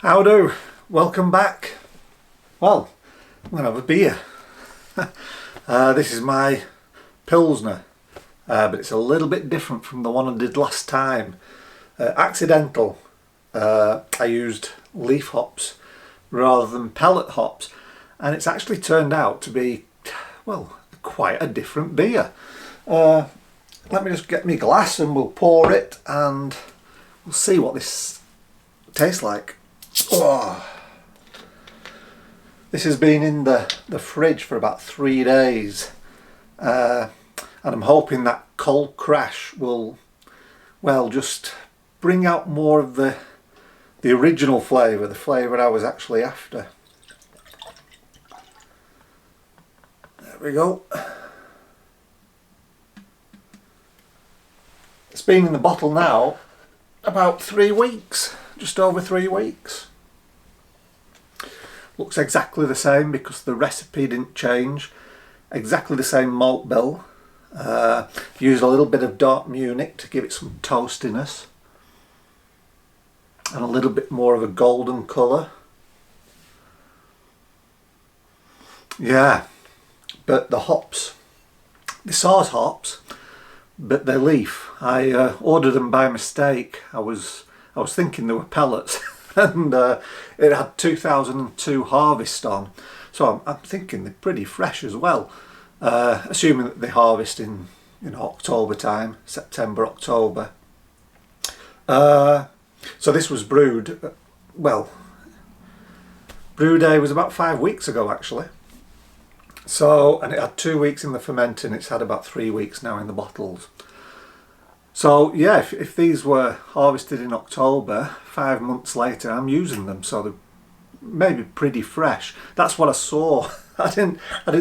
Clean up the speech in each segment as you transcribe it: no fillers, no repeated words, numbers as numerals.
How do? Welcome back. Well, I'm going to have a beer. This is my Pilsner, but it's a little bit different from the one I did last time. Accidental. I used leaf hops rather than pellet hops, and it's actually turned out to be, well, quite a different beer. Let me just get my glass and we'll pour it and we'll see what this tastes like. Oh. This has been in the fridge for about 3 days, and I'm hoping that cold crash will, well, just bring out more of the original flavour, the flavour I was actually after. There we go. It's been in the bottle now about 3 weeks, just over 3 weeks. Looks exactly the same because the recipe didn't change. Exactly the same malt bill. Used a little bit of dark Munich to give it some toastiness. And a little bit more of a golden colour. Yeah, but the hops, the Saaz hops, but they're leaf. I ordered them by mistake. I was thinking they were pellets. And it had 2002 harvest on, so I'm thinking they're pretty fresh as well, assuming that they harvest in October time, September, October. So this was brewed, well, brew day was about 5 weeks ago actually, so, and it had 2 weeks in the fermenting. It's had about 3 weeks now in the bottles. So yeah, if these were harvested in October, 5 months later I'm using them, so they're maybe pretty fresh. That's what I saw. I didn't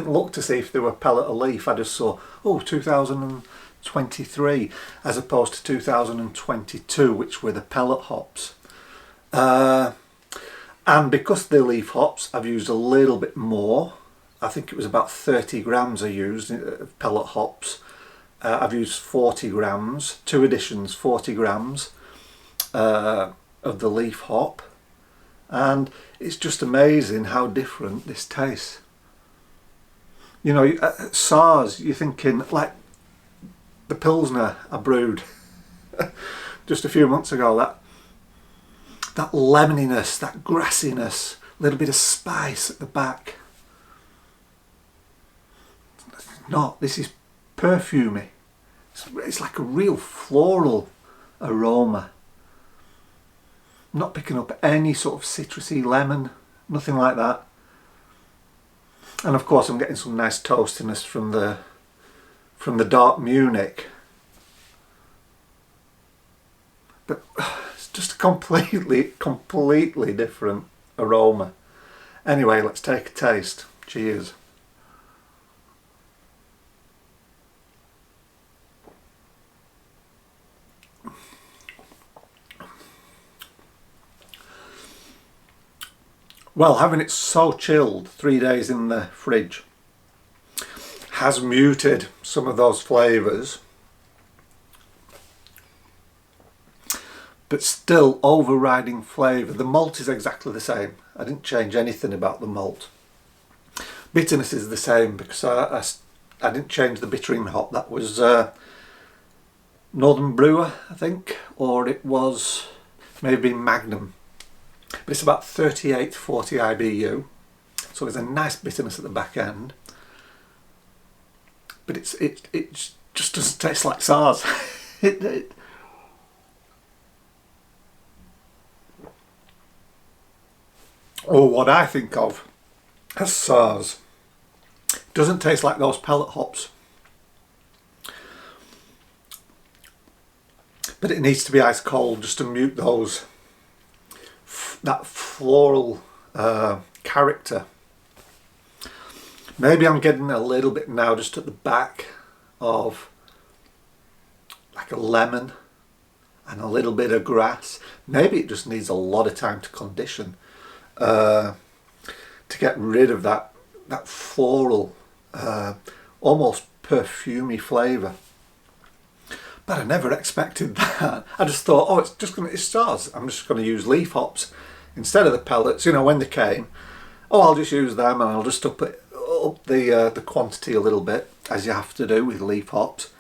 look to see if they were pellet or leaf. I just saw, oh, 2023 as opposed to 2022, which were the pellet hops. And because they're leaf hops, I've used a little bit more. I think it was about 30 grams I used of pellet hops. I've used 40 grams, 2 editions, 40 grams of the leaf hop, and it's just amazing how different this tastes. You know, Saaz, you're thinking like the Pilsner I brewed just a few months ago, that lemoniness, that grassiness, a little bit of spice at the back. No, this is perfumey. It's like a real floral aroma. I'm not picking up any sort of citrusy lemon, nothing like that. And of course I'm getting some nice toastiness from the dark Munich. But it's just a completely different aroma. Anyway, let's take a taste. Cheers. Well, having it so chilled, 3 days in the fridge, has muted some of those flavours, but still overriding flavour. The malt is exactly the same. I didn't change anything about the malt. Bitterness is the same because I didn't change the bittering hop. That was Northern Brewer, I think, or it was maybe Magnum. But it's about 38 to 40 IBU, so there's a nice bitterness at the back end. But it just doesn't taste like Saaz. Or what I think of as Saaz. Doesn't taste like those pellet hops. But it needs to be ice cold just to mute that floral character. Maybe I'm getting a little bit now just at the back of like a lemon and a little bit of grass. Maybe it just needs a lot of time to condition to get rid of that floral, almost perfumey flavour. But I never expected that. I just thought, oh, it's Saaz. I'm just going to use leaf hops. instead of the pellets, you know, when they came, oh, I'll just use them and I'll just up the quantity a little bit, as you have to do with leaf hops.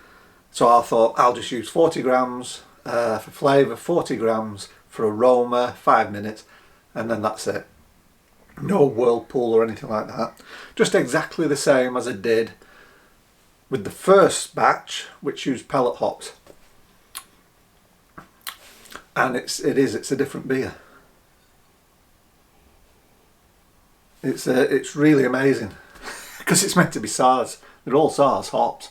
So I thought I'll just use 40 grams for flavour, 40 grams for aroma, 5 minutes, and then that's it. No whirlpool or anything like that. Just exactly the same as I did with the first batch, which used pellet hops. And it's a different beer. It's really amazing because it's meant to be Saaz. They're all Saaz hops.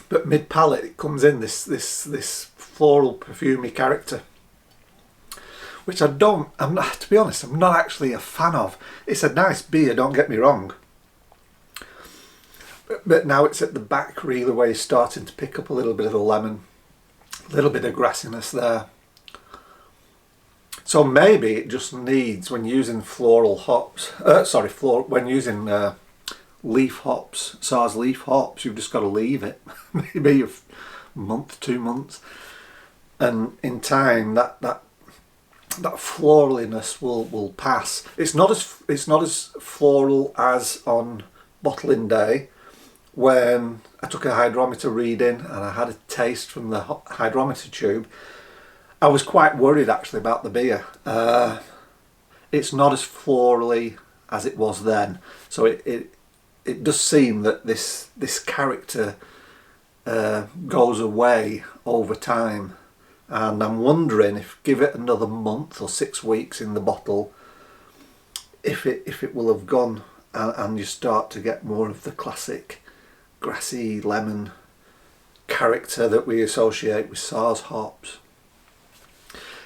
But mid palate, it comes in this floral, perfumey character, which I'm not, to be honest, I'm not actually a fan of. It's a nice beer, don't get me wrong. But now it's at the back really where you're starting to pick up a little bit of the lemon, a little bit of grassiness there. So maybe it just needs, when using floral hops, when using leaf hops, Saaz leaf hops, you've just got to leave it maybe a month, 2 months, and in time that floraliness will pass. It's not as floral as on bottling day, when I took a hydrometer reading and I had a taste from the hydrometer tube. I was quite worried actually about the beer. It's not as florally as it was then, so it does seem that this character goes away over time, and I'm wondering if, give it another month or 6 weeks in the bottle, if it will have gone and you start to get more of the classic grassy lemon character that we associate with Saaz hops.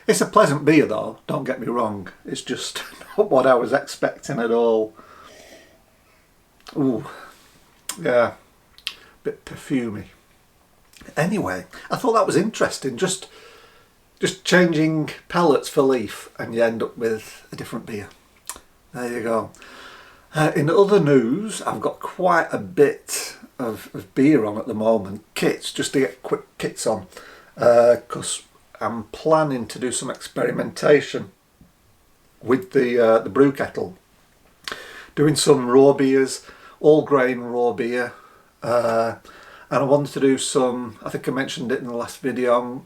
It's a pleasant beer though, don't get me wrong. It's just not what I was expecting at all. Ooh, yeah, bit perfumey. Anyway, I thought that was interesting. Just changing pellets for leaf, and you end up with a different beer. There you go. In other news, I've got quite a bit of beer on at the moment. Kits, just to get quick kits on, because I'm planning to do some experimentation with the brew kettle. Doing some raw beers, all grain raw beer, and I wanted to do some, I think I mentioned it in the last video,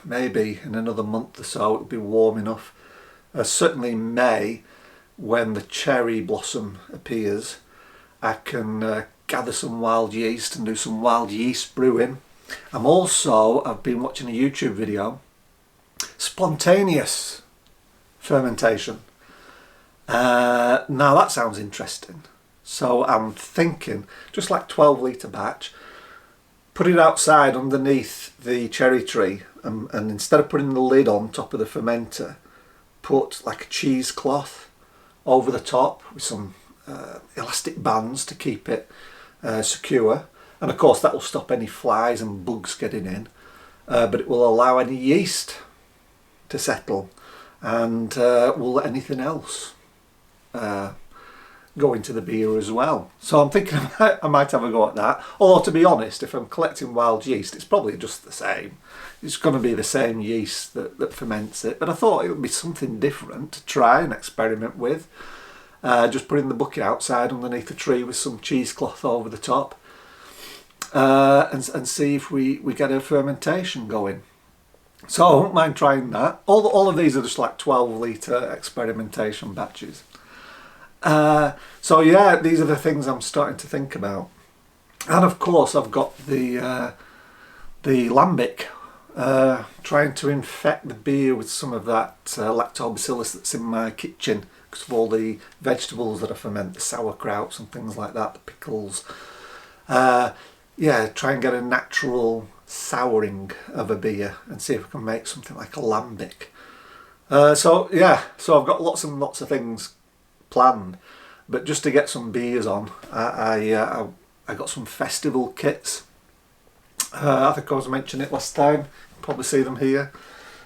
maybe in another month or so it'll be warm enough. Certainly May, when the cherry blossom appears, I can gather some wild yeast and do some wild yeast brewing. I've been watching a YouTube video, spontaneous fermentation. Now that sounds interesting. So I'm thinking, just like 12 litre batch, put it outside underneath the cherry tree, and instead of putting the lid on top of the fermenter, put like a cheesecloth over the top with some elastic bands to keep it secure, and of course that will stop any flies and bugs getting in, but it will allow any yeast to settle, and will let anything else go into the beer as well. So I'm thinking I might have a go at that, although to be honest, if I'm collecting wild yeast, it's probably just the same. It's going to be the same yeast that ferments it, but I thought it would be something different to try and experiment with. Just putting the bucket outside underneath the tree with some cheesecloth over the top, and see if we get a fermentation going. So I won't mind trying that. All of these are just like 12 litre experimentation batches. So yeah, these are the things I'm starting to think about. And of course I've got the lambic, trying to infect the beer with some of that lactobacillus that's in my kitchen because of all the vegetables that I ferment, the sauerkrauts and things like that, the pickles. Yeah, try and get a natural souring of a beer and see if I can make something like a lambic. So yeah, so I've got lots and lots of things planned, but just to get some beers on, I got some festival kits. I think I was mentioning it last time, probably see them here.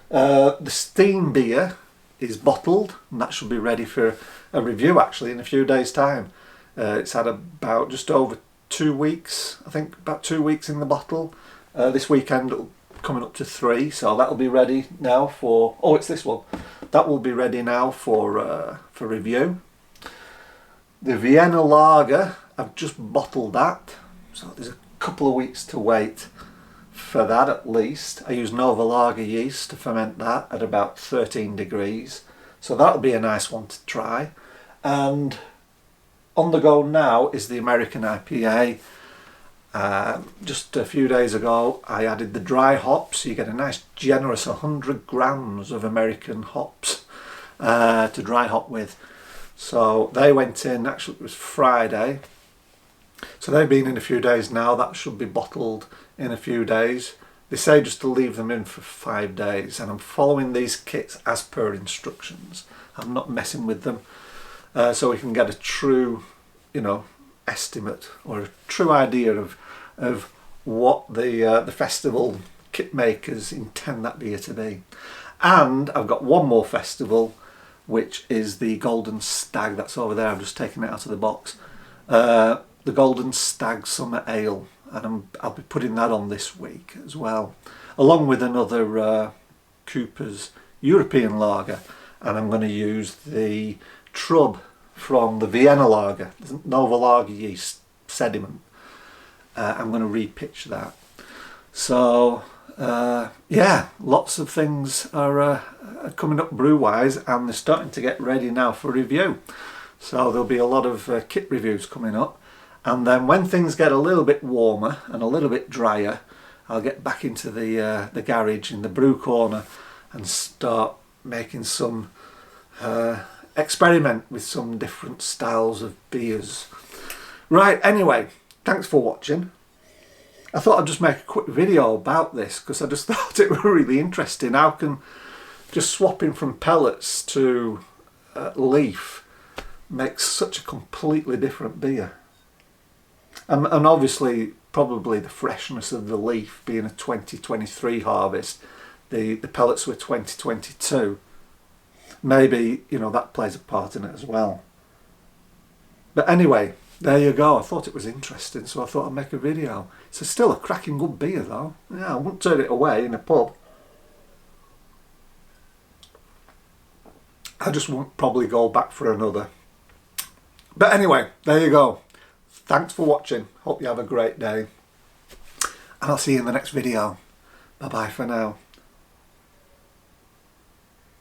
The steam beer is bottled, and that should be ready for a review actually in a few days time. It's had about just over 2 weeks, I think about 2 weeks in the bottle. This weekend it'll coming up to 3, so that'll be ready now for, oh it's this one, that will be ready now for review. The Vienna Lager, I've just bottled that, so there's a couple of weeks to wait for that at least. I use Nova Lager yeast to ferment that at about 13 degrees, so that'll be a nice one to try. And on the go now is the American IPA. Just a few days ago I added the dry hops, so you get a nice generous 100 grams of American hops to dry hop with. So they went in, actually it was Friday, so they've been in a few days now. That should be bottled in a few days. They say just to leave them in for 5 days, and I'm following these kits as per instructions. I'm not messing with them, so we can get a true, you know, estimate or a true idea of what the festival kit makers intend that beer to be. And I've got one more festival, which is the Golden Stag. That's over there. I've just taken it out of the box. The Golden Stag Summer Ale, and I'll be putting that on this week as well, along with another Cooper's European Lager, and I'm going to use the Trub from the Vienna Lager, Nova Lager yeast sediment. I'm going to repitch that. So yeah, lots of things are coming up brew wise, and they're starting to get ready now for review. So there'll be a lot of kit reviews coming up, and then when things get a little bit warmer and a little bit drier, I'll get back into the garage in the brew corner and start making some experiment with some different styles of beers. Right, anyway, thanks for watching. I thought I'd just make a quick video about this because I just thought it was really interesting. How can just swapping from pellets to leaf make such a completely different beer? And obviously probably the freshness of the leaf being a 2023 harvest, the pellets were 2022. Maybe, you know, that plays a part in it as well. But anyway, there you go. I thought it was interesting, so I thought I'd make a video. It's still a cracking good beer though. Yeah, I wouldn't turn it away in a pub. I just won't probably go back for another. But anyway, there you go. Thanks for watching. Hope you have a great day. And I'll see you in the next video. Bye bye for now.